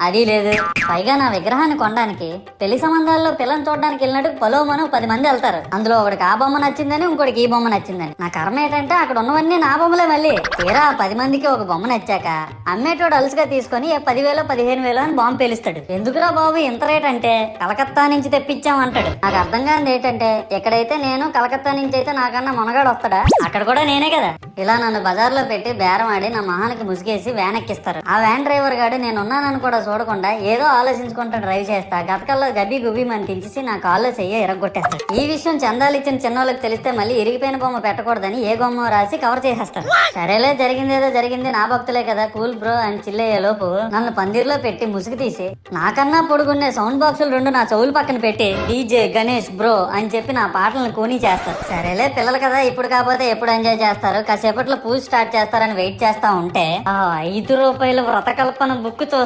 అది లేదు. పైగా నా విగ్రహాన్ని కొనడానికి పెళ్లి సంబంధాల్లో పిల్లని చూడడానికి వెళ్ళినట్టు పొలోమను 10 మంది వెళ్తారు. అందులో ఒకడికి ఆ బొమ్మ నచ్చిందని, ఇంకోటికి ఈ బొమ్మ నచ్చిందని. నా కర్మ ఏంటంటే అక్కడ ఉన్నవన్నీ నా బొమ్మలే. మళ్ళీ తీరా 10 మందికి ఒక బొమ్మ నచ్చాక అమ్మేటోడు అలుసుగా తీసుకొని 10,000 15,000 అని బాంబు పేలుస్తాడు. ఎందుకురా బాబు ఇంత రేట్ అంటే కలకత్తా నుంచి తెప్పించాం అంటాడు. నాకు అర్థం కానిది ఏంటంటే ఎక్కడైతే నేను కలకత్తా నుంచి అయితే నాకన్నా మొనగాడు వస్తాడా, అక్కడ కూడా నేనే కదా. ఇలా నన్ను బజార్లో పెట్టి బేరం ఆడి నా మొహానికి ముసుగేసి వ్యాన్ ఎక్కిస్తారు. ఆ వ్యాన్ డ్రైవర్ గాడు నేను ఉన్నానని కూడా చూడకుండా ఏదో ఆలోచించుకుంటూ డ్రైవ్ చేస్తా గతకల్లో గబ్బి గుబ్బి అని తించేసి నా కాల్లో చెయ్యి ఎరగొట్టేస్తాడు. ఈ విషయం చందాలు ఇచ్చిన చిన్నోళ్ళకి తెలిస్తే మళ్ళీ ఇరిగిపోయిన బొమ్మ పెట్టకూడదని ఏ బొమ్మ రాసి కవర్ చేసేస్తారు. సరేలే జరిగిందేదో జరిగింది, నా భక్తులే కదా, కూల్ బ్రో అని చిల్లయ్యే లోపు నన్ను పందిర్లో పెట్టి ముసుగు తీసి నాకన్నా పొడుగుండే సౌండ్ బాక్సులు 2 నా చెవులు పక్కన పెట్టి డీజే గణేష్ బ్రో అని చెప్పి నా పాటలను కూనీ చేస్తారు. సరేలే పిల్లలు కదా, ఇప్పుడు కాకపోతే ఎప్పుడు ఎంజాయ్ చేస్తారు, కాసేపట్లో పూజ స్టార్ట్ చేస్తారని వెయిట్ చేస్తా ఉంటే ఆ 5 రూపాయల వ్రతకల్పన బుక్